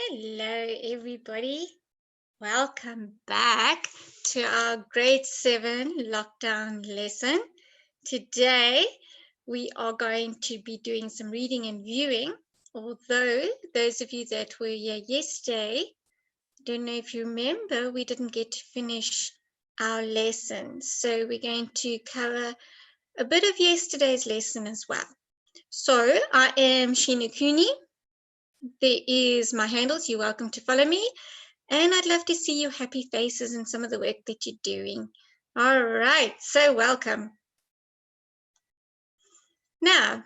Hello, everybody. Welcome back to our grade 7 lockdown lesson. Today, we are going to be doing some reading and viewing. Although, those of you that were here yesterday, I don't know if you remember, we didn't get to finish our lesson. So, we're going to cover a bit of yesterday's lesson as well. So, I am Sheena Cooney. There is my handles. You're welcome to follow me. And I'd love to see your happy faces and some of the work that you're doing. All right, so welcome. Now,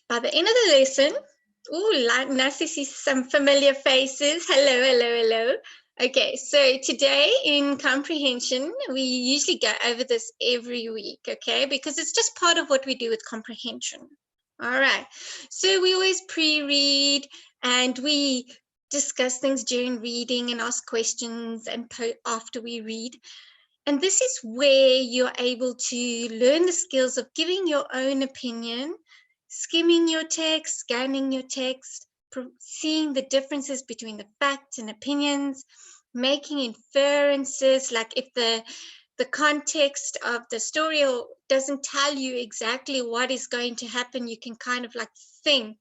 by the end of the lesson, nice to see some familiar faces. Hello, hello, hello. Okay, so today in comprehension, we usually go over this every week, okay? Because it's just part of what we do with comprehension. All right, so we always pre-read and we discuss things during reading and ask questions and after we read. And this is where you're able to learn the skills of giving your own opinion, skimming your text, scanning your text, seeing the differences between the facts and opinions, making inferences, like if the context of the story doesn't tell you exactly what is going to happen, you can kind of like think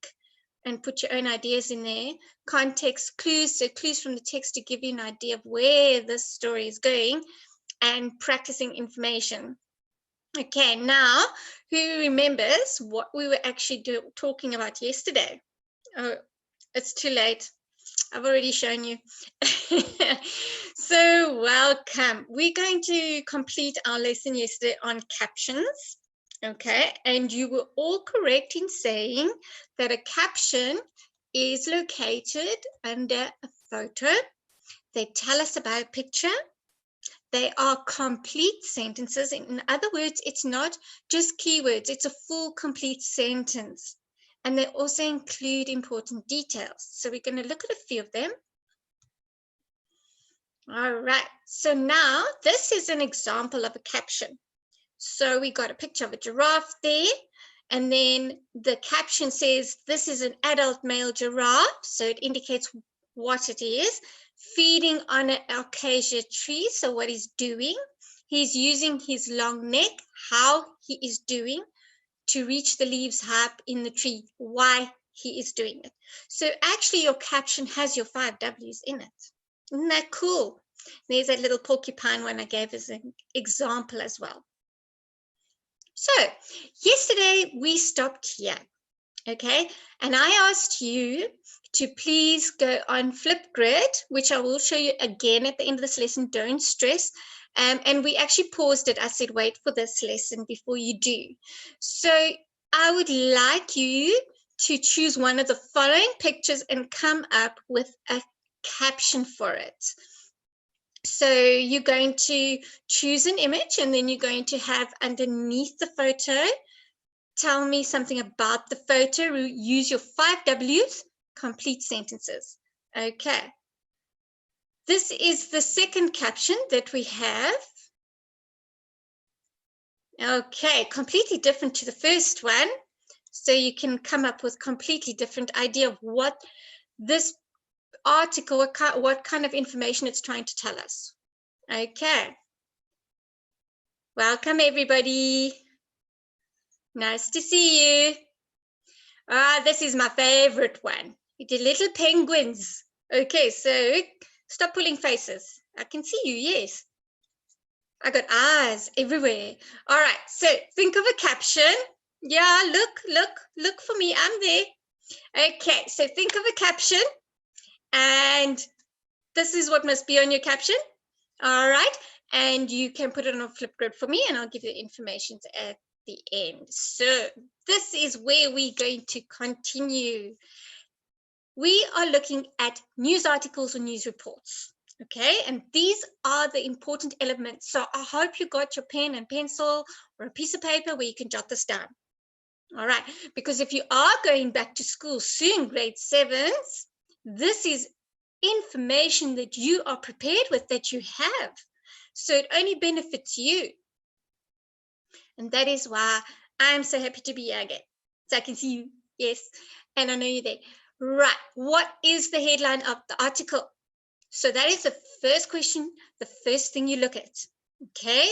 and put your own ideas in there. Context clues, so clues from the text to give you an idea of where this story is going, and practicing information. Okay, now who remembers what we were actually talking about yesterday? Oh, it's too late. I've already shown you. So welcome. We're going to complete our lesson yesterday on captions. Okay, and you were all correct in saying that a caption is located under a photo. They tell us about a picture. They are complete sentences. In other words, it's not just keywords, it's a full complete sentence. And they also include important details. So we're going to look at a few of them. All right, so now this is an example of a caption. So we got a picture of a giraffe there, and then the caption says, this is an adult male giraffe, so it indicates what it is, feeding on an acacia tree, so what he's doing. He's using his long neck, how he is doing, to reach the leaves high up in the tree, why he is doing it. So actually your caption has your 5 W's in it. Isn't that cool? There's that little porcupine one I gave as an example as well. So yesterday we stopped here, okay? And I asked you to please go on Flipgrid, which I will show you again at the end of this lesson, don't stress. And we actually paused it. I said, wait for this lesson before you do. So I would like you to choose one of the following pictures and come up with a caption for it. So you're going to choose an image, and then you're going to have underneath the photo, tell me something about the photo. Use your 5 W's, complete sentences. Okay. This is the second caption that we have. Okay, completely different to the first one. So you can come up with completely different idea of what this article, what kind of information it's trying to tell us. Okay. Welcome, everybody. Nice to see you. This is my favorite one. The little penguins. Okay, so stop pulling faces. I can see you, yes. I got eyes everywhere. All right, so think of a caption. Yeah, look for me. I'm there. Okay, so think of a caption. And this is what must be on your caption. All right, and you can put it on a Flipgrid for me, and I'll give you the information at the end. So this is where we're going to continue. We are looking at news articles or news reports, okay? And these are the important elements. So I hope you got your pen and pencil or a piece of paper where you can jot this down. All right, because if you are going back to school soon, grade 7s, this is information that you are prepared with, that you have. So it only benefits you. And that is why I'm so happy to be here again. So I can see you, yes, and I know you're there. Right. What is the headline of the article? So that is the first question, the first thing you look at. Okay.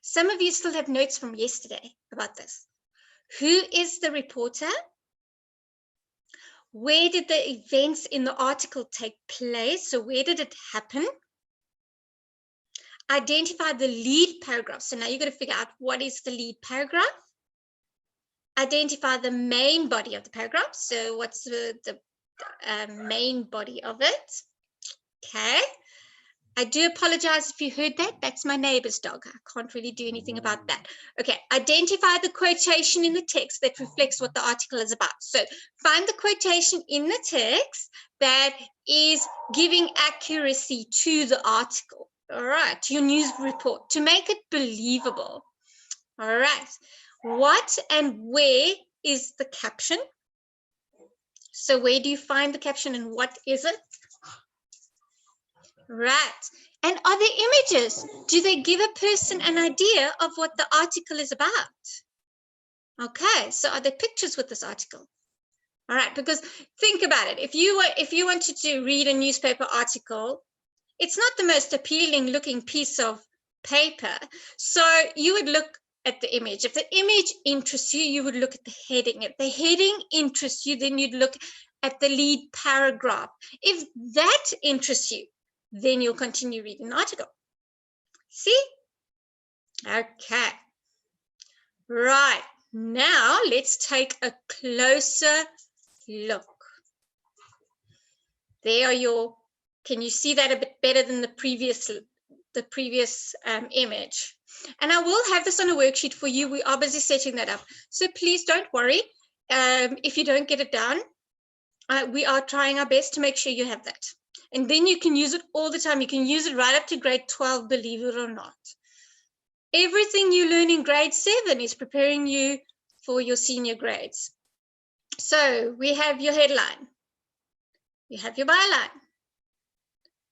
Some of you still have notes from yesterday about this. Who is the reporter? Where did the events in the article take place? So where did it happen? Identify the lead paragraph. So now you've got to figure out what is the lead paragraph. Identify the main body of the paragraph. So what's the main body of it? Okay. I do apologize if you heard that. That's my neighbor's dog. I can't really do anything about that. Okay. Identify the quotation in the text that reflects what the article is about. So find the quotation in the text that is giving accuracy to the article. All right. To your news report to make it believable. All right. What and where is the caption? So where do you find the caption and what is it? Right. And are there images? Do they give a person an idea of what the article is about? Okay, so are there pictures with this article? All right, because think about it. If you wanted to read a newspaper article, it's not the most appealing looking piece of paper. So you would look at the image. If the image interests you, you would look at the heading. If the heading interests you, then you'd look at the lead paragraph. If that interests you, then you'll continue reading the article. See? Okay. Right. Now let's take a closer look. There are your, can you see that a bit better than the previous image? And I will have this on a worksheet for you. We are busy setting that up. So please don't worry if you don't get it down. We are trying our best to make sure you have that. And then you can use it all the time. You can use it right up to grade 12, believe it or not. Everything you learn in grade 7 is preparing you for your senior grades. So we have your headline. You have your byline.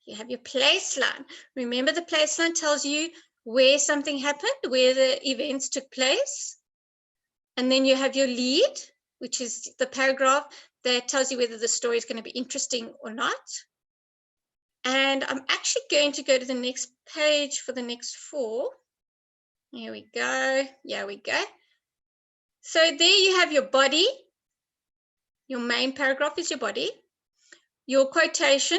You have your place line. Remember, the place line tells you where something happened, where the events took place. And then you have your lead, which is the paragraph that tells you whether the story is going to be interesting or not. And I'm actually going to go to the next page for the next 4. Here we go. Yeah, we go. So there you have your body. Your main paragraph is your body. Your quotation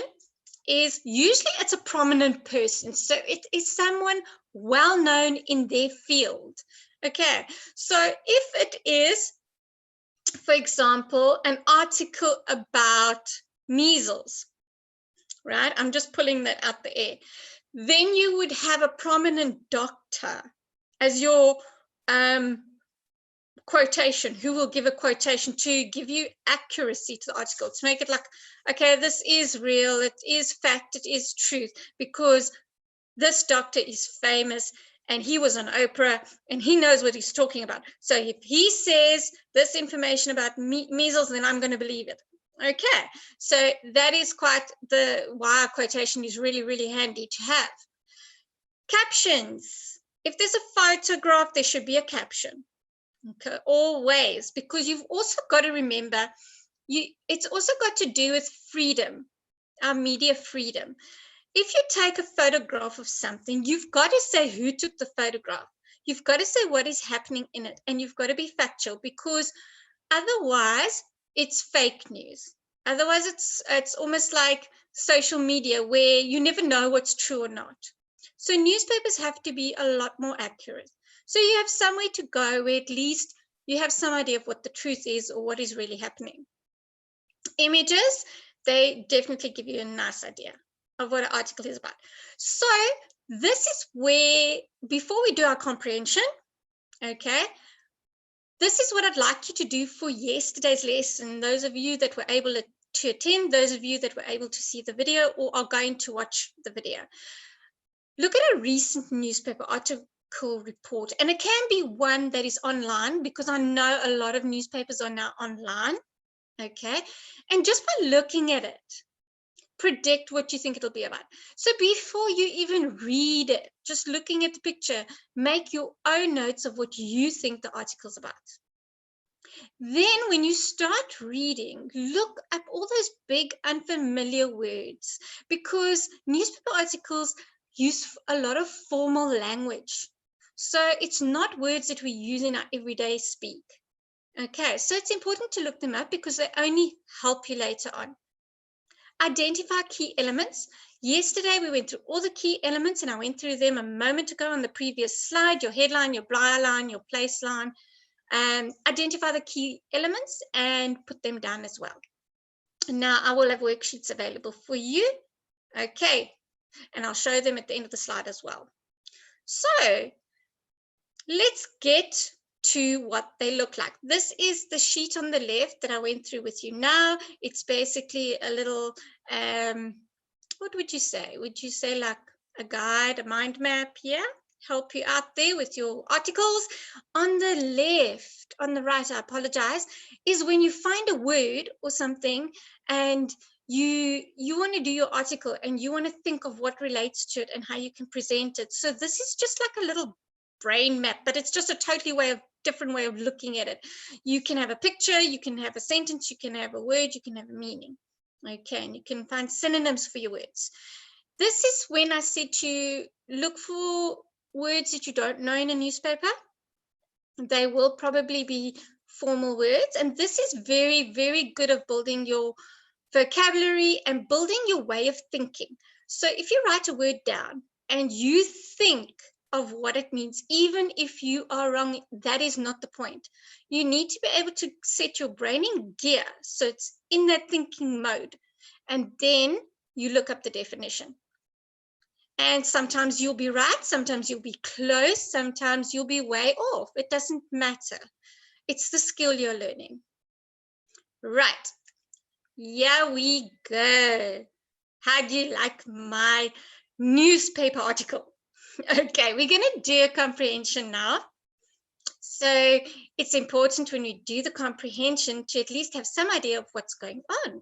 is usually it's a prominent person. So it is someone well known in their field. Okay. So if it is, for example, an article about measles, right? I'm just pulling that out the air. Then you would have a prominent doctor as your quotation, who will give a quotation to give you accuracy to the article, to make it like, okay, this is real, it is fact, it is truth, because this doctor is famous and he was on Oprah and he knows what he's talking about. So if he says this information about measles, then I'm going to believe it. Okay, so that is quite why a quotation is really, really handy to have. Captions. If there's a photograph, there should be a caption. Okay, always, because you've also got to remember, it's also got to do with freedom, our media freedom. If you take a photograph of something, you've got to say who took the photograph. You've got to say what is happening in it, and you've got to be factual, because otherwise it's fake news. Otherwise it's almost like social media where you never know what's true or not. So newspapers have to be a lot more accurate. So you have somewhere to go where at least you have some idea of what the truth is or what is really happening. Images, they definitely give you a nice idea of what an article is about. So this is where, before we do our comprehension, okay, this is what I'd like you to do for yesterday's lesson. Those of you that were able to attend, those of you that were able to see the video or are going to watch the video. Look at a recent newspaper article report, and it can be one that is online, because I know a lot of newspapers are now online, okay? And just by looking at it, predict what you think it'll be about. So before you even read it, just looking at the picture, make your own notes of what you think the article's about. Then when you start reading, look up all those big unfamiliar words, because newspaper articles use a lot of formal language. So it's not words that we use in our everyday speak. Okay, so it's important to look them up because they only help you later on. Identify key elements. Yesterday, we went through all the key elements, and I went through them a moment ago on the previous slide, your headline, your byline, your place line. Identify the key elements and put them down as well. Now, I will have worksheets available for you. Okay, and I'll show them at the end of the slide as well. So let's get to what they look like. This is the sheet on the left that I went through with you now. It's basically a little, what would you say? Would you say like a guide, a mind map? Yeah, help you out there with your articles. On the left, on the right, I apologize, is when you find a word or something and you want to do your article and you want to think of what relates to it and how you can present it. So this is just like a little brain map, but it's just a totally different way of looking at it. You can have a picture, you can have a sentence, you can have a word, you can have a meaning. Okay, and you can find synonyms for your words. This is when I said to look for words that you don't know in a newspaper. They will probably be formal words, and this is very, very good of building your vocabulary and building your way of thinking. So if you write a word down and you think of what it means, even if you are wrong, that is not the point. You need to be able to set your brain in gear so it's in that thinking mode, and then you look up the definition. And sometimes you'll be right, sometimes you'll be close, sometimes you'll be way off. It doesn't matter. It's the skill you're learning. Right. Here we go. How do you like my newspaper article? Okay, we're going to do a comprehension now. So it's important when we do the comprehension to at least have some idea of what's going on.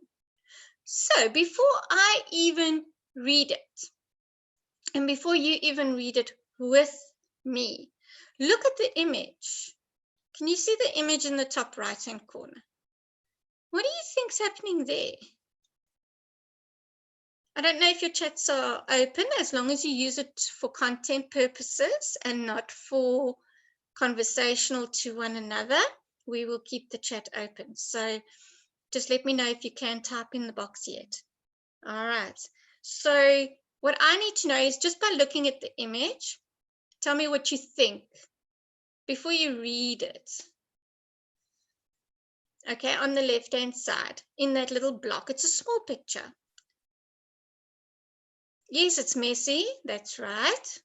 So before I even read it, and before you even read it with me, look at the image. Can you see the image in the top right-hand corner? What do you think's happening there? I don't know if your chats are open. As long as you use it for content purposes and not for conversational to one another, we will keep the chat open. So just let me know if you can type in the box yet. All right. So what I need to know is, just by looking at the image, tell me what you think before you read it. Okay, on the left-hand side, in that little block, it's a small picture. Yes, it's messy. That's right.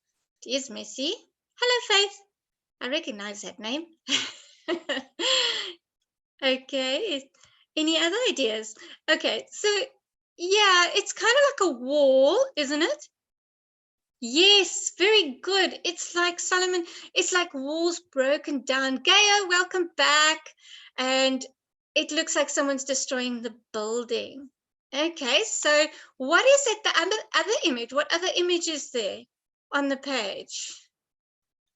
It is messy. Hello, Faith. I recognize that name. Okay. Any other ideas? Okay, so yeah, it's kind of like a wall, isn't it? Yes, very good. It's like Solomon, it's like walls broken down. Gaia, welcome back. And it looks like someone's destroying the building. Okay, so what is it, the other image? What other image is there on the page?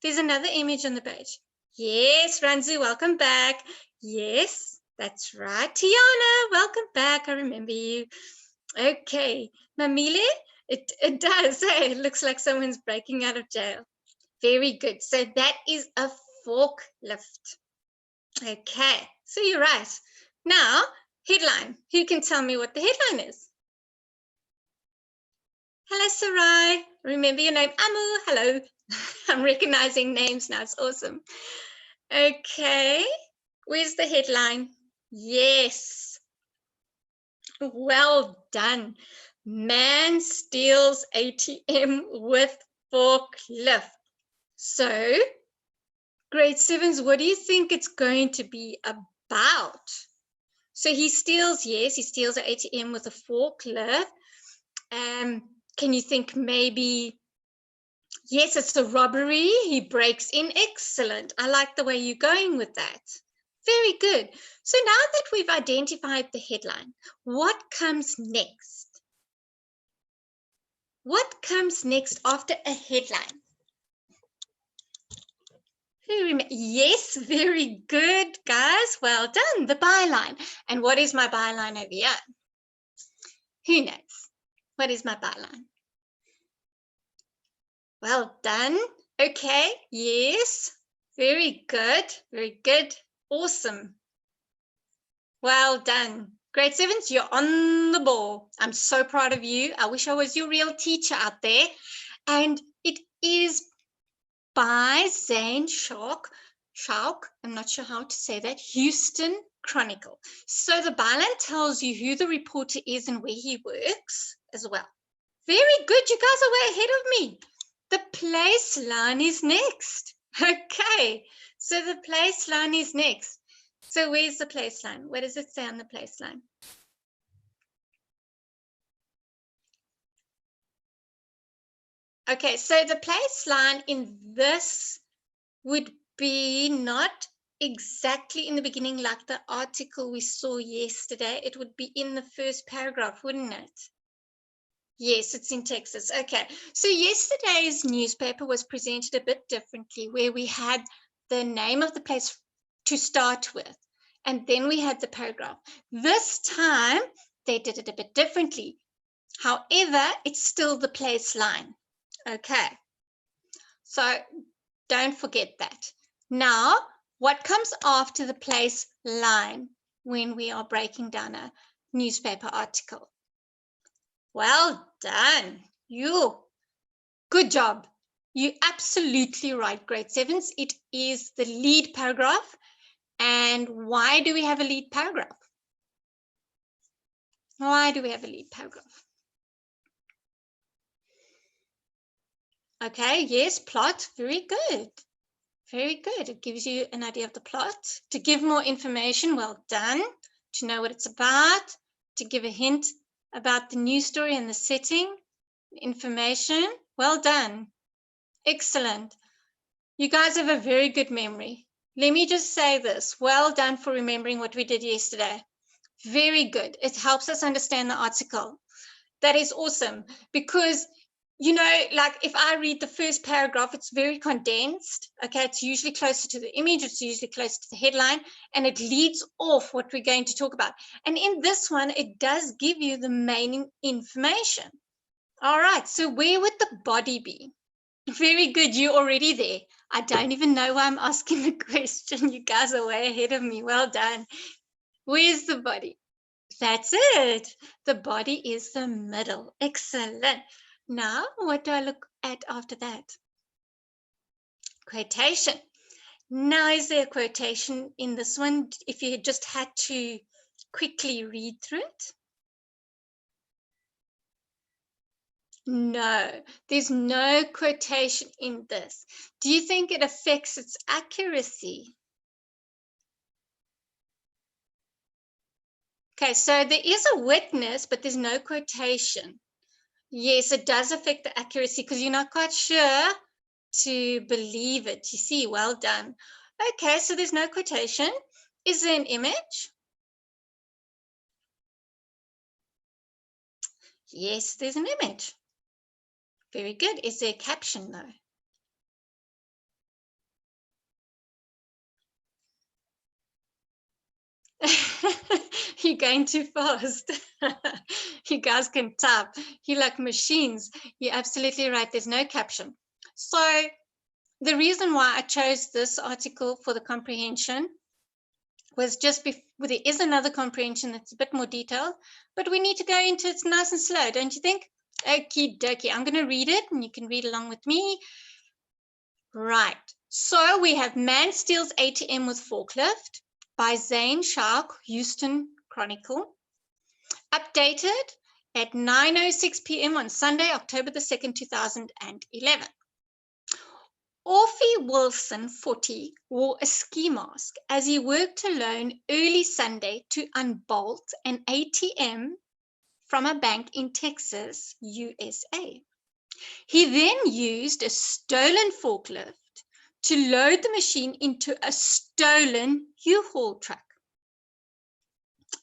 There's another image on the page. Yes, Ranzu, welcome back. Yes, that's right. Tiana, welcome back. I remember you. Okay, Mamile, it does. Hey, it looks like someone's breaking out of jail. Very good. So that is a forklift. Okay, so you're right. Now, headline. Who can tell me what the headline is? Hello, Sarai. Remember your name? Amu. Hello. I'm recognizing names now. It's awesome. Okay. Where's the headline? Yes. Well done. Man steals ATM with forklift. So, grade 7s, what do you think it's going to be about? So he steals, yes, he steals an ATM with a forklift. Can you think maybe, yes, it's a robbery. He breaks in. Excellent. I like the way you're going with that. Very good. So now that we've identified the headline, what comes next? What comes next after a headline? Yes, very good, guys. Well done. The byline. And what is my byline over here? Who knows? What is my byline? Well done. Okay. Yes. Very good. Very good. Awesome. Well done. Grade 7s, you're on the ball. I'm so proud of you. I wish I was your real teacher out there. And it is by Zane Schauk, I'm not sure how to say that, Houston Chronicle. So the byline tells you who the reporter is and where he works as well. Very good. You guys are way ahead of me. The place line is next. Okay. So the place line is next. So where's the place line? What does it say on the place line? Okay, so the place line in this would be not exactly in the beginning like the article we saw yesterday. It would be in the first paragraph, wouldn't it? Yes, it's in Texas. Okay, so yesterday's newspaper was presented a bit differently, where we had the name of the place to start with, and then we had the paragraph. This time, they did it a bit differently. However, it's still the place line. Okay, so don't forget that. Now, what comes after the place line when we are breaking down a newspaper article? Well done. Good job. You're absolutely right, grade 7s. It is the lead paragraph. And why do we have a lead paragraph? Why do we have a lead paragraph? Okay, yes, plot. Very good. Very good. It gives you an idea of the plot. To give more information, well done. To know what it's about. To give a hint about the news story and the setting. Information. Well done. Excellent. You guys have a very good memory. Let me just say this. Well done for remembering what we did yesterday. Very good. It helps us understand the article. That is awesome because, you know, like if I read the first paragraph, it's very condensed. Okay, it's usually closer to the image, it's usually closer to the headline, and it leads off what we're going to talk about. And in this one, it does give you the main information. All right, so where would the body be? Very good, you're already there. I don't even know why I'm asking the question. You guys are way ahead of me. Well done. Where's the body? That's it. The body is the middle. Excellent. Now, what do I look at after that? Quotation. Now, is there a quotation in this one if you just had to quickly read through it? No, there's no quotation in this. Do you think it affects its accuracy? Okay, so there is a witness, but there's no quotation. Yes, it does affect the accuracy because you're not quite sure to believe it. You see, well done. Okay, so there's no quotation. Is there an image? Yes, there's an image. Very good. Is there a caption though? You're going too fast. You guys can type. You're like machines. You're absolutely right. There's no caption. So the reason why I chose this article for the comprehension was just before. There is another comprehension that's a bit more detailed, but we need to go into it nice and slow, don't you think? Okie dokie. I'm going to read it and you can read along with me. Right. So we have Man Steals ATM with Forklift by Zane Schauk, Houston Chronicle. Updated at 9:06 p.m. on Sunday, October the 2nd, 2011. Orphy Wilson, 40, wore a ski mask as he worked alone early Sunday to unbolt an ATM from a bank in Texas, USA. He then used a stolen forklift to load the machine into a stolen U-Haul truck.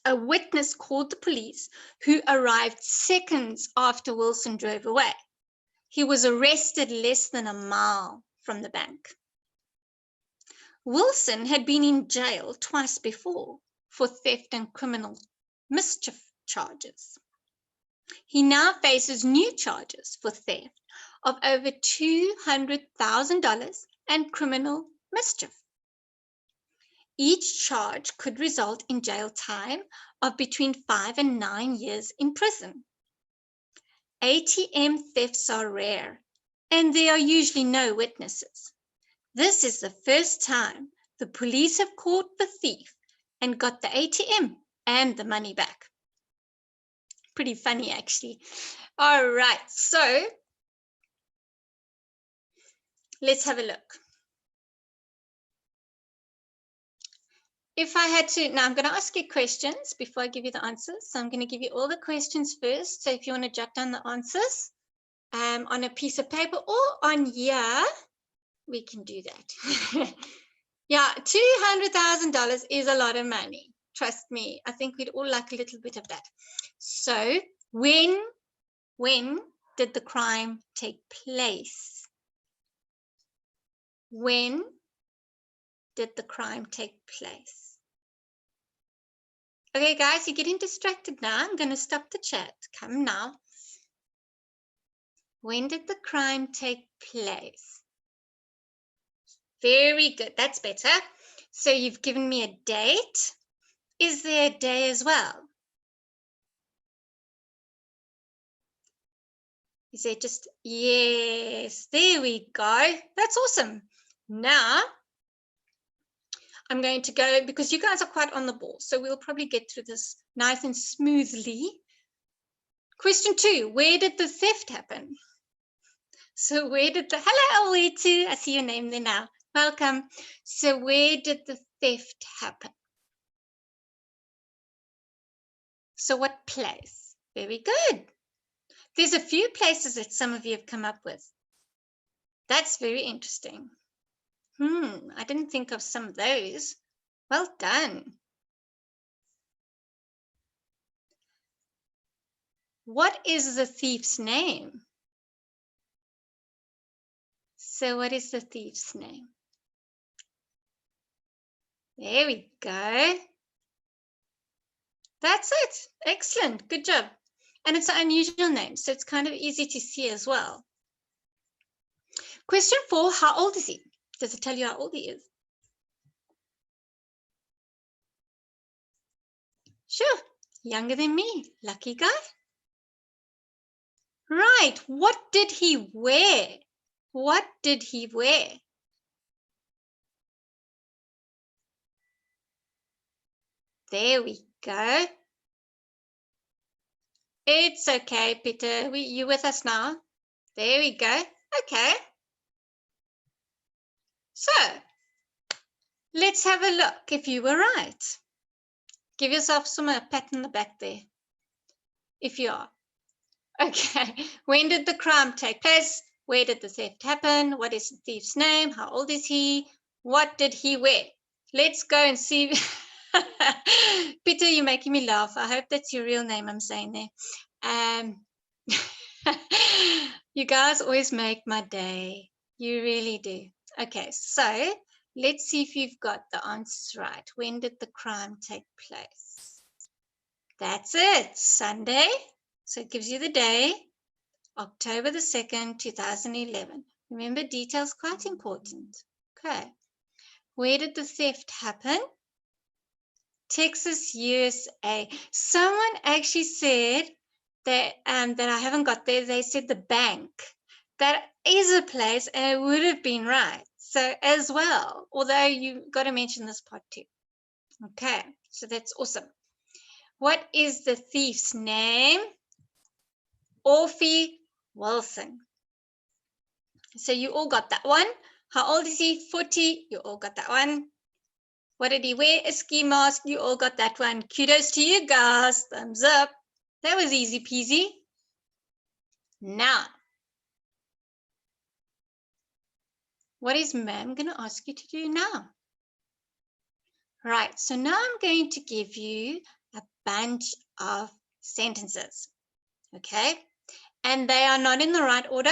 A witness called the police, who arrived seconds after Wilson drove away. He was arrested less than a mile from the bank. Wilson had been in jail twice before for theft and criminal mischief charges. He now faces new charges for theft of over $200,000 and criminal mischief. Each charge could result in jail time of between 5 and 9 years in prison. ATM thefts are rare, and there are usually no witnesses. This is the first time the police have caught the thief and got the ATM and the money back. Pretty funny, actually. All right, so let's have a look. If I had to, now I'm going to ask you questions before I give you the answers. So I'm going to give you all the questions first. So if you want to jot down the answers on a piece of paper or on here, we can do that. Yeah, $200,000 is a lot of money. Trust me, I think we'd all like a little bit of that. So when did the crime take place? When did the crime take place? Okay, guys, you're getting distracted now. I'm going to stop the chat. Come now. When did the crime take place? Very good. That's better. So you've given me a date. Is there a day as well? Is there just, yes, there we go. That's awesome. Now, I'm going to go, because you guys are quite on the ball, so we'll probably get through this nice and smoothly. Question 2, where did the theft happen? So where did the, hello, Alwetu, I see your name there now. Welcome. So where did the theft happen? So what place? Very good. There's a few places that some of you have come up with. That's very interesting. I didn't think of some of those. Well done. What is the thief's name? So what is the thief's name? There we go. That's it. Excellent. Good job. And it's an unusual name, so it's kind of easy to see as well. Question 4, how old is he? Does it tell you how old he is? Sure, younger than me. Lucky guy. Right, what did he wear? What did he wear? There we go. It's okay, Peter. You with us now? There we go. Okay. So, let's have a look if you were right. Give yourself a pat on the back there, if you are. Okay. When did the crime take place? Where did the theft happen? What is the thief's name? How old is he? What did he wear? Let's go and see. Peter, you're making me laugh. I hope that's your real name I'm saying there. You guys always make my day. You really do. Okay, so let's see if you've got the answers right. When did the crime take place? That's it, Sunday. So it gives you the day, October the 2nd, 2011. Remember, details quite important. Okay. Where did the theft happen? Texas, USA. Someone actually said that that I haven't got there. They said the bank. That is a place, and it would have been right. So as well, although you got to mention this part too. Okay, so that's awesome. What is the thief's name? Orphy Wilson. So you all got that one. How old is he? 40. You all got that one. What did he wear? A ski mask. You all got that one. Kudos to you guys. Thumbs up. That was easy peasy. Now, what is ma'am going to ask you to do now? Right, so now I'm going to give you a bunch of sentences, okay? And they are not in the right order.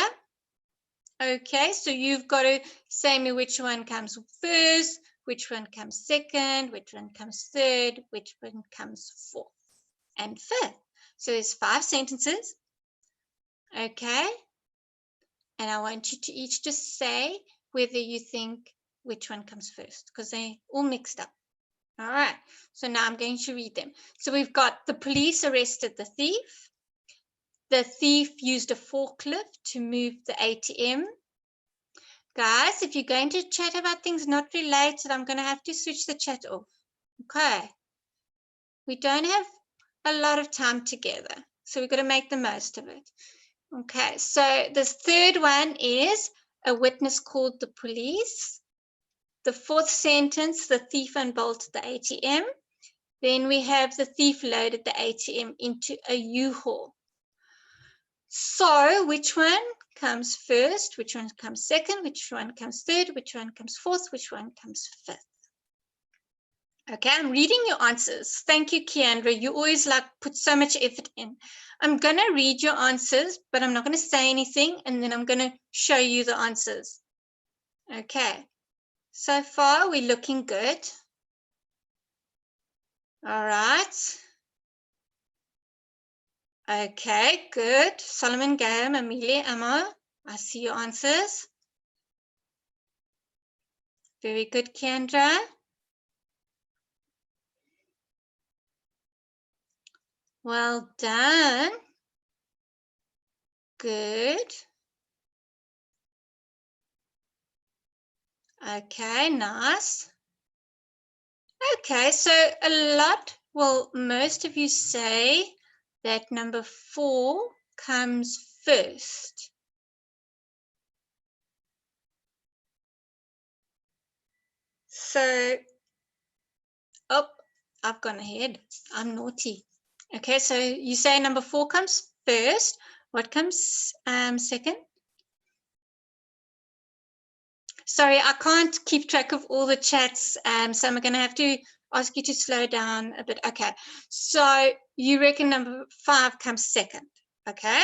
Okay, so you've got to say me which one comes first, which one comes second, which one comes third, which one comes fourth and fifth. So there's 5 sentences. Okay. And I want you to each just say whether you think which one comes first, because they're all mixed up. All right. So now I'm going to read them. So we've got the police arrested the thief. The thief used a forklift to move the ATM. Guys, if you're going to chat about things not related, I'm going to have to switch the chat off. Okay. We don't have a lot of time together, so we've got to make the most of it. Okay, so this third one is a witness called the police. The fourth sentence, the thief unbolted the ATM. Then we have the thief loaded the ATM into a U-Haul. So which one comes first? Which one comes second? Which one comes third? Which one comes fourth? Which one comes fifth? Okay, I'm reading your answers. Thank you, Keandra. You always put so much effort in. I'm going to read your answers, but I'm not going to say anything, and then I'm going to show you the answers. Okay, so far we're looking good. All right. Okay, good. Solomon, Graham, Amelia, Emma, I see your answers. Very good, Keandra. Well done. Good. Okay, nice. Okay, so most of you say that number 4 comes first. So, I've gone ahead. I'm naughty. Okay, so you say number 4 comes first. What comes second? Sorry, I can't keep track of all the chats, so I'm going to have to ask you to slow down a bit. Okay, so you reckon number 5 comes second. Okay,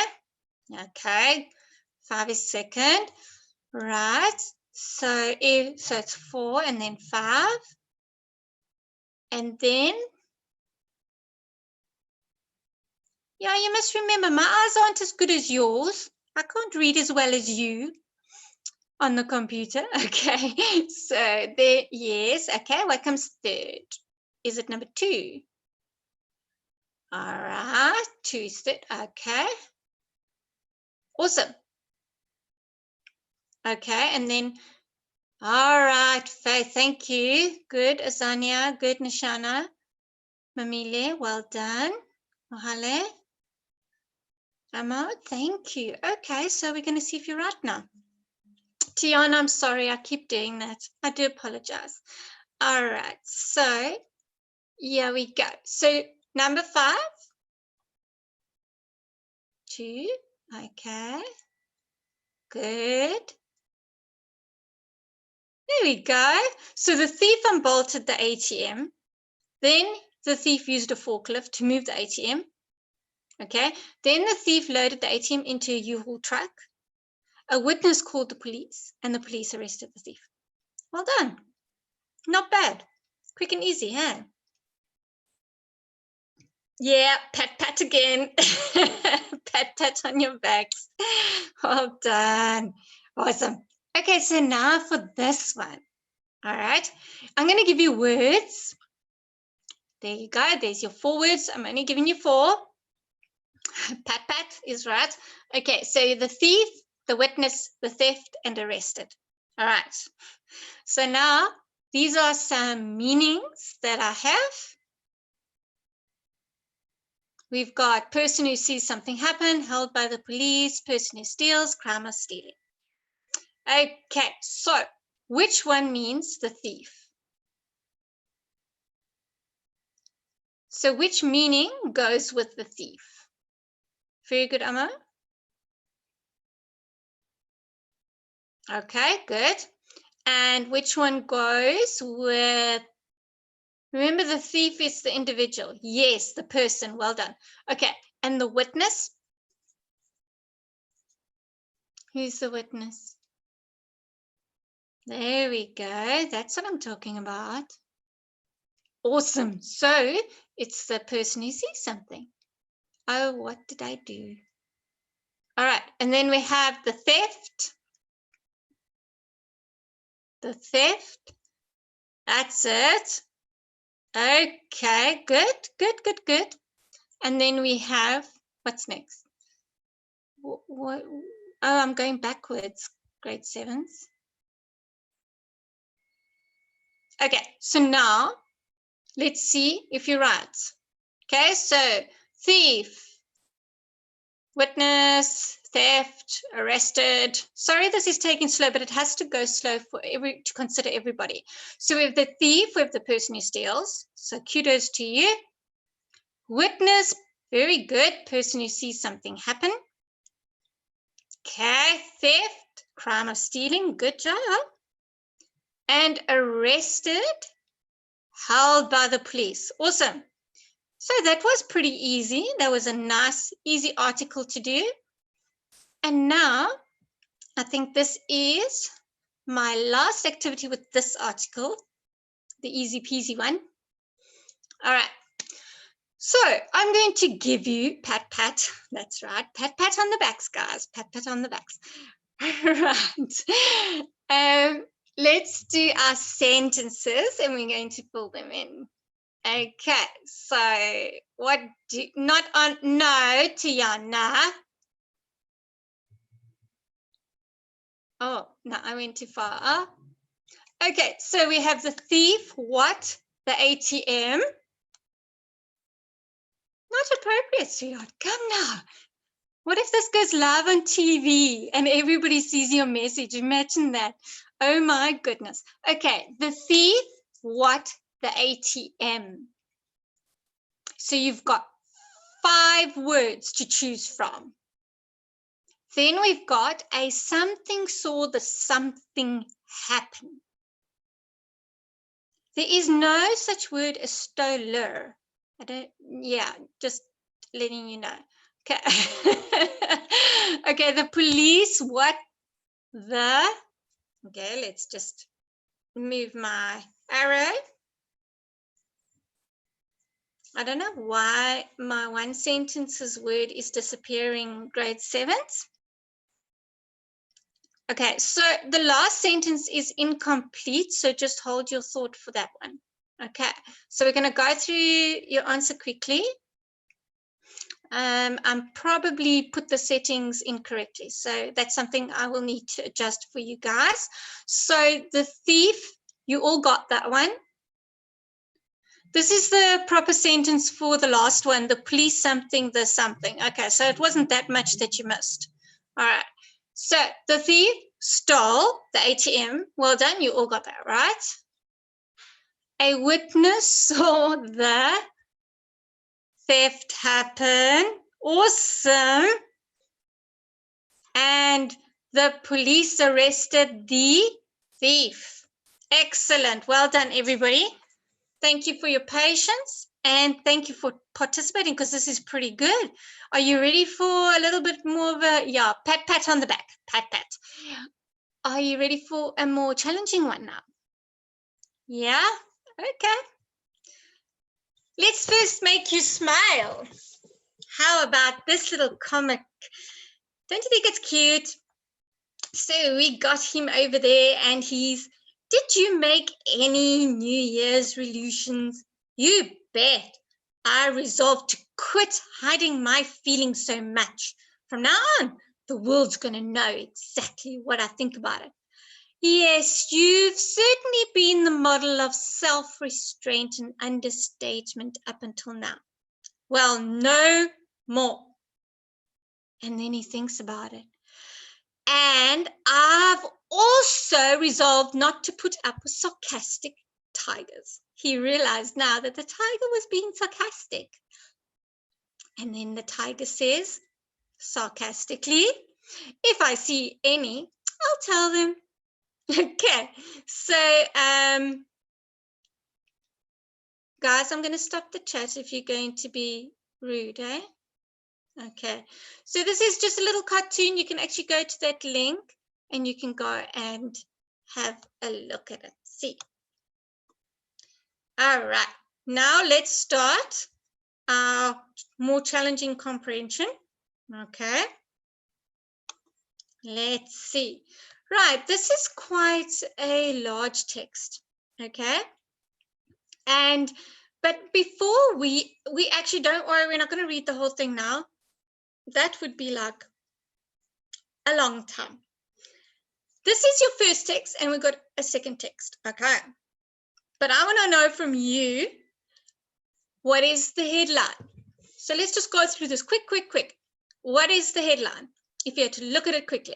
5 is second, right? So it's 4 and then 5, and then you must remember my eyes aren't as good as yours. I can't read as well as you on the computer. Okay, so there, yes. Okay, what comes third? Is it number 2? All right, 2 is third. Okay, awesome. Okay, and then, all right, Faith, thank you. Good, Azania, good, Nishana. Mamile, well done. Mahale. Emma, thank you. Okay, so we're going to see if you're right now. Tiana, I'm sorry, I keep doing that. I do apologize. All right, so here we go. So number 5. 2. Okay. Good. There we go. So the thief unbolted the ATM. Then the thief used a forklift to move the ATM. Okay. Then the thief loaded the ATM into a U-Haul truck. A witness called the police, and the police arrested the thief. Well done. Not bad. Quick and easy, huh? Yeah, pat again. pat on your backs. Well done. Awesome. Okay, so now for this one. All right, I'm going to give you words. There you go. There's your 4 words. I'm only giving you 4. Pat is right. Okay, so the thief, the witness, the theft, and arrested. All right. So now these are some meanings that I have. We've got person who sees something happen, held by the police, person who steals, crime or stealing. Okay, so which one means the thief? So which meaning goes with the thief? Very good, Amma. Okay, good. And which one goes with, remember the thief is the individual. Yes, the person. Well done. Okay, and the witness? Who's the witness? There we go. That's what I'm talking about. Awesome. So it's the person who sees something. Oh, what did I do? All right. And then we have the theft. The theft. That's it. Okay. Good, good, good, good. And then we have, what's next? What? Oh, I'm going backwards, grade 7s. Okay. So now let's see if you're right. Okay. So thief. Witness, theft, arrested. Sorry, this is taking slow, but it has to go slow to consider everybody. So we have the thief, we have the person who steals. So kudos to you. Witness, very good. Person who sees something happen. Okay, theft, crime of stealing. Good job. And arrested, held by the police. Awesome. So that was pretty easy. That was a nice, easy article to do. And now I think this is my last activity with this article, the easy peasy one. All right. So I'm going to give you pat, pat. That's right. Pat, pat on the backs, guys. Pat, pat on the backs. Right. Let's do our sentences and we're going to fill them in. Okay. So what do, not on, no, Tiana. Oh, no, I went too far. Okay, so we have the thief, what? The ATM. Not appropriate, sweetheart. Come now. What if this goes live on TV and everybody sees your message? Imagine that. Oh my goodness. Okay, the thief, what? The ATM. So you've got 5 words to choose from. Then we've got a something saw the something happen. There is no such word as stoler. I don't, yeah, just letting you know. Okay. Okay, the police, what? The, okay, let's just move my arrow. I don't know why my one sentences word is disappearing, grade 7s. Okay, so the last sentence is incomplete, so just hold your thought for that one. Okay, so we're going to go through your answer quickly. I'm probably put the settings incorrectly, so that's something I will need to adjust for you guys. So the thief, you all got that one. This is the proper sentence for the last one, the police something, the something. Okay, so it wasn't that much that you missed. All right, so the thief stole the ATM. Well done, you all got that right. A witness saw the theft happen. Awesome. And the police arrested the thief. Excellent. Well done, everybody. Thank you for your patience and thank you for participating because this is pretty good. Are you ready for a little bit more of a, yeah, pat, pat on the back, pat, pat. Are you ready for a more challenging one now? Yeah? Okay. Let's first make you smile. How about this little comic? Don't you think it's cute? So we got him over there and he's, did you make any New Year's resolutions? You bet. I resolved to quit hiding my feelings so much. From now on, the world's going to know exactly what I think about it. Yes, you've certainly been the model of self-restraint and understatement up until now. Well, no more. And then he thinks about it. And I've also resolved not to put up with sarcastic tigers. He realized now that the tiger was being sarcastic. And then the tiger says, sarcastically, if I see any, I'll tell them. Okay, so guys, I'm going to stop the chat if you're going to be rude, eh? Okay, so this is just a little cartoon. You can actually go to that link and you can go and have a look at it. See. All right. Now let's start our more challenging comprehension. Okay. Let's see. Right. This is quite a large text. Okay. But before we actually, don't worry, we're not going to read the whole thing now. That would be like a long time. This is your first text, and we've got a second text. Okay. But I want to know from you, what is the headline? So let's just go through this quick. What is the headline? If you had to look at it quickly.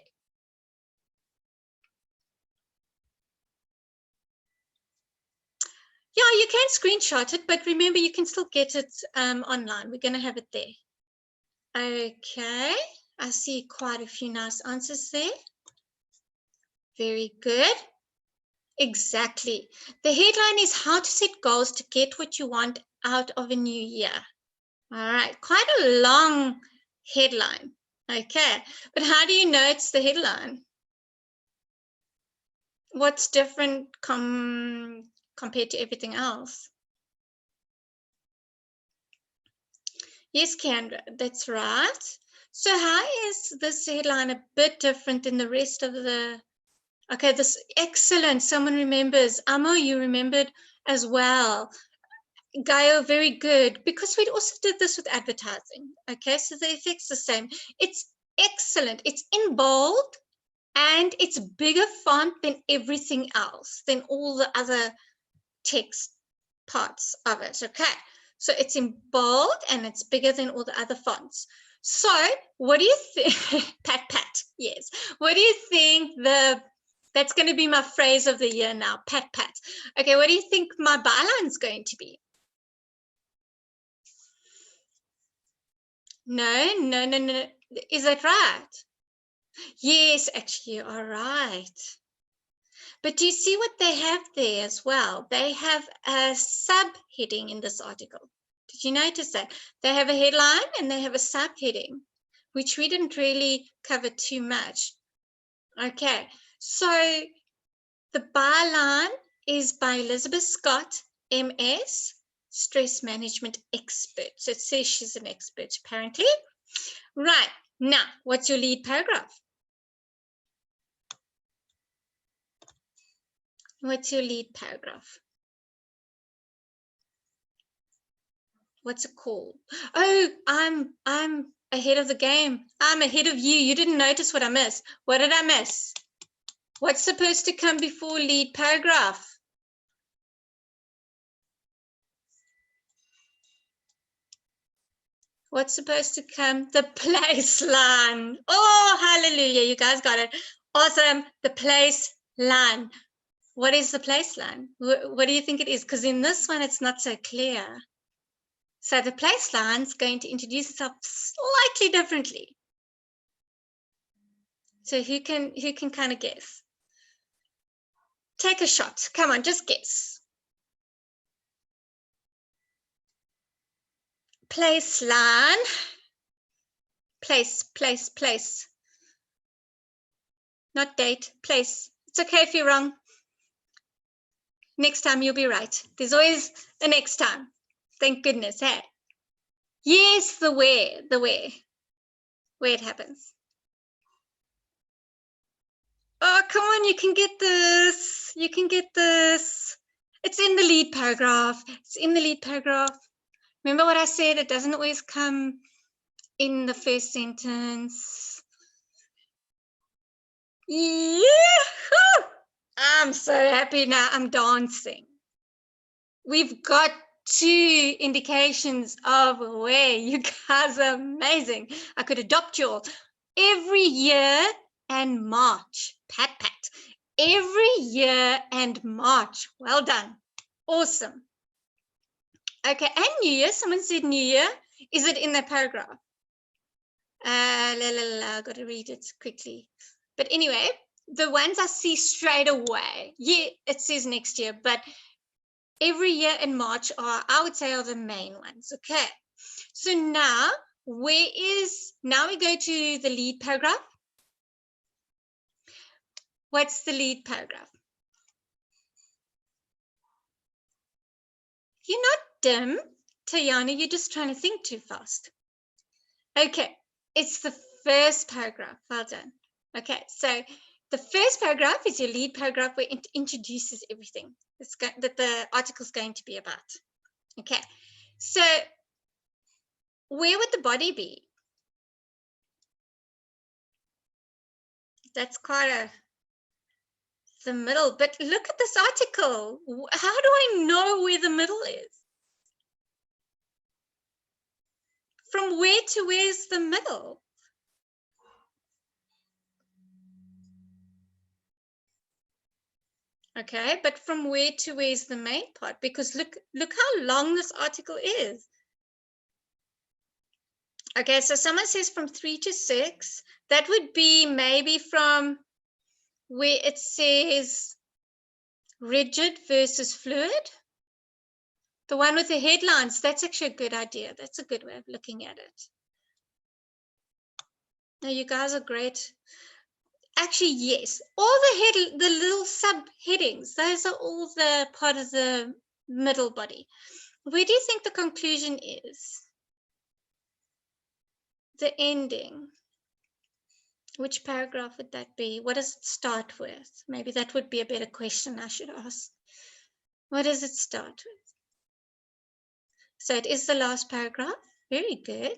Yeah, you can screenshot it, but remember, you can still get it online. We're going to have it there. Okay, I see quite a few nice answers there. Very good. Exactly. The headline is how to set goals to get what you want out of a new year. All right, quite a long headline. Okay, but how do you know it's the headline? What's different compared to everything else? Yes, Kendra, that's right. So how is this headline a bit different than the rest of the... Okay, this excellent. Someone remembers. Amo, you remembered as well. Gaio, very good. Because we also did this with advertising. Okay, so the effect's the same. It's excellent. It's in bold and it's bigger font than everything else, than all the other text parts of it. Okay, so it's in bold and it's bigger than all the other fonts. So what do you think? Pat, yes. What do you think that's going to be my phrase of the year now? Pat. Okay, what do you think my byline's going to be? No. Is that right? Yes, actually, you are right. But do you see what they have there as well? They have a subheading in this article. Did you notice that? They have a headline and they have a subheading, which we didn't really cover too much. Okay, so the byline is by Elizabeth Scott, MS, stress management expert. So it says she's an expert, apparently. Right, now, what's your lead paragraph? What's your lead paragraph? What's it called? Oh, I'm ahead of the game. I'm ahead of you. You didn't notice what I missed. What did I miss? What's supposed to come before lead paragraph? What's supposed to come? The place line. Oh, hallelujah. You guys got it. Awesome. The place line. What is the place line? What do you think it is? Because in this one, it's not so clear. So the place line is going to introduce itself slightly differently. So who can kind of guess? Take a shot. Come on, just guess. Place line. Place. Not date, place. It's okay if you're wrong. Next time you'll be right. There's always a next time. Thank goodness, hey? Yes, the where it happens. Oh, come on, you can get this. You can get this. It's in the lead paragraph. It's in the lead paragraph. Remember what I said? It doesn't always come in the first sentence. Yeah. I'm so happy now. I'm dancing. We've got 2 indications of where. You guys are amazing. I could adopt you all. Every year and March. Pat. Every year and March. Well done. Awesome. Okay, and New Year. Someone said New Year. Is it in that paragraph? Got to read it quickly. But anyway, the ones I see straight away. Yeah, it says next year, but every year in March I would say, are the main ones. Okay. So now now we go to the lead paragraph. What's the lead paragraph? You're not dim, Tayana, you're just trying to think too fast. Okay, it's the first paragraph. Well done. Okay, so the first paragraph is your lead paragraph where it introduces everything that the article is going to be about. Okay, so where would the body be? That's quite the middle, but look at this article. How do I know where the middle is? From where to where's the middle? Okay, but from where to where's the main part? Because look how long this article is. Okay, so someone says from 3 to 6. That would be maybe from where it says rigid versus fluid. The one with the headlines, that's actually a good idea. That's a good way of looking at it. Now, you guys are great. Actually, yes, all the little subheadings, those are all the part of the middle body. Where do you think the conclusion is? The ending. Which paragraph would that be? What does it start with? Maybe that would be a better question I should ask. What does it start with? So it is the last paragraph. Very good.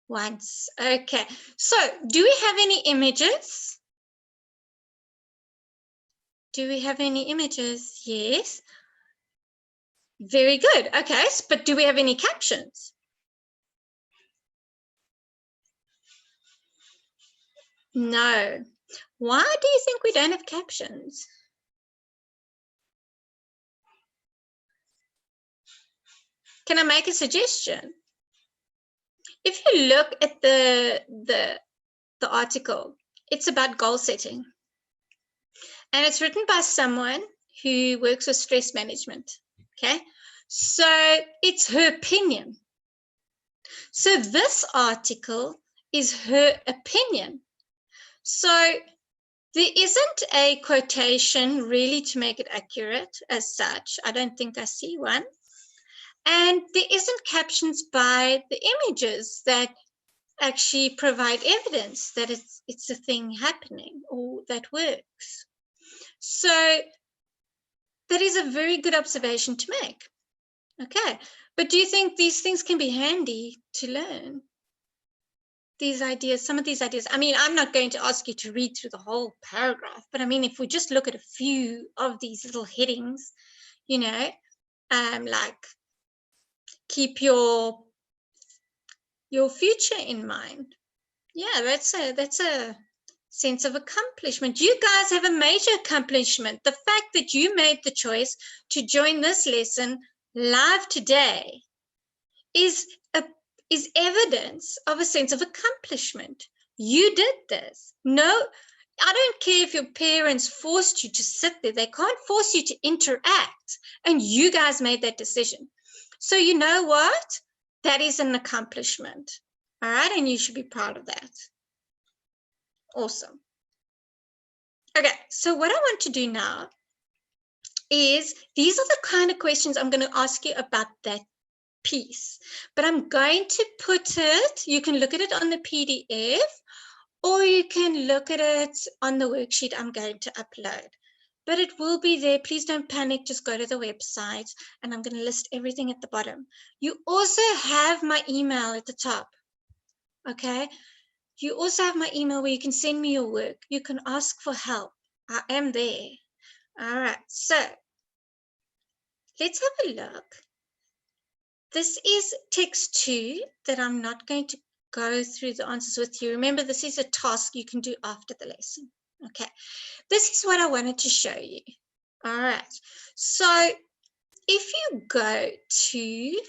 Once. Okay. So do we have any images? Do we have any images? Yes. Very good. Okay. But do we have any captions? No. Why do you think we don't have captions? Can I make a suggestion? If you look at the article, it's about goal setting. And it's written by someone who works with stress management. Okay. So it's her opinion. So this article is her opinion. So there isn't a quotation really to make it accurate as such. I don't think I see one. And there isn't captions by the images that actually provide evidence that it's a thing happening or that works. So that is a very good observation to make. Okay, but do you think these things can be handy to learn? These ideas, some of these ideas, I mean, I'm not going to ask you to read through the whole paragraph, but I mean, if we just look at a few of these little headings, you know, like keep your future in mind. Yeah, that's a sense of accomplishment. You guys have a major accomplishment. The fact that you made the choice to join this lesson live today is evidence of a sense of accomplishment. You did this. No, I don't care if your parents forced you to sit there. They can't force you to interact. And you guys made that decision. So you know what? That is an accomplishment. All right, and you should be proud of that. Awesome. Okay, so what I want to do now is, these are the kind of questions I'm going to ask you about that piece, but I'm going to put it, you can look at it on the PDF, or you can look at it on the worksheet I'm going to upload. But it will be there. Please don't panic. Just go to the website, and I'm going to list everything at the bottom. You also have my email at the top. Okay? You also have my email where you can send me your work. You can ask for help. I am there. All right. So let's have a look. This is text 2 that I'm not going to go through the answers with you. Remember, this is a task you can do after the lesson. Okay. This is what I wanted to show you. All right. So if you go to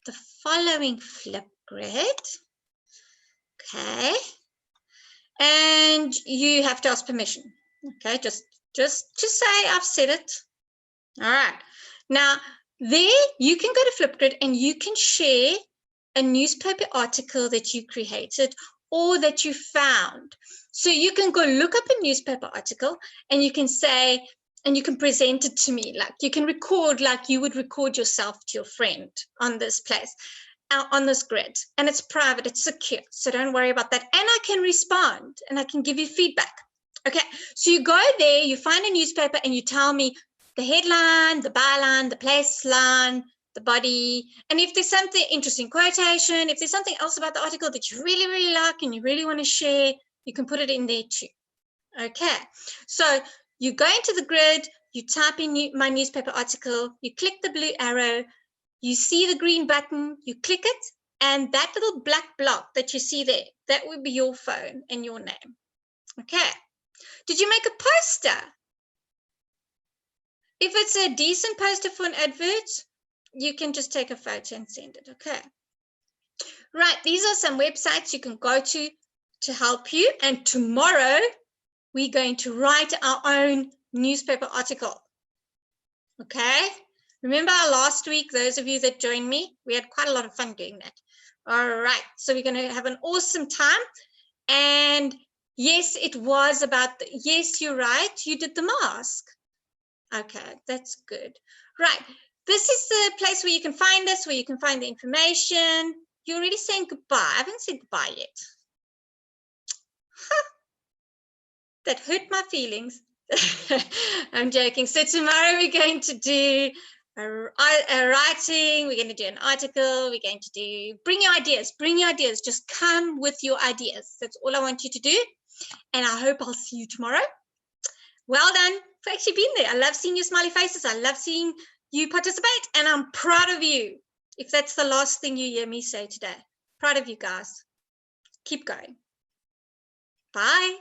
the following Flipgrid, okay, and you have to ask permission. Okay, just say I've said it. All right. Now, there you can go to Flipgrid and you can share a newspaper article that you created or that you found. So you can go look up a newspaper article and you can say, and you can present it to me. Like you can record, like you would record yourself to your friend on this place, on this grid, and it's private, it's secure. So don't worry about that. And I can respond and I can give you feedback. Okay, so you go there, you find a newspaper and you tell me the headline, the byline, the place line, the body, and if there's something interesting quotation, if there's something else about the article that you really, really like and you really want to share, you can put it in there too. Okay, so you go into the grid, you type in my newspaper article, you click the blue arrow, you see the green button, you click it, and that little black block that you see there, that would be your phone and your name. Okay, did you make a poster? If it's a decent poster for an advert, you can just take a photo and send it. Okay, right, these are some websites you can go to help you, and tomorrow we're going to write our own newspaper article. Okay, remember last week, those of you that joined me, we had quite a lot of fun doing that. All right, so we're going to have an awesome time. And yes, it was about, yes, you're right, you did the mask. Okay, that's good. Right, this is the place where you can find us, where you can find the information. You're already saying goodbye. I haven't said goodbye yet. That hurt my feelings. I'm joking. So tomorrow we're going to do a writing, we're going to do an article, we're going to do, bring your ideas, just come with your ideas. That's all I want you to do. And I hope I'll see you tomorrow. Well done for actually being there. I love seeing your smiley faces. I love seeing you participate, and I'm proud of you. If that's the last thing you hear me say today, proud of you guys. Keep going. Bye.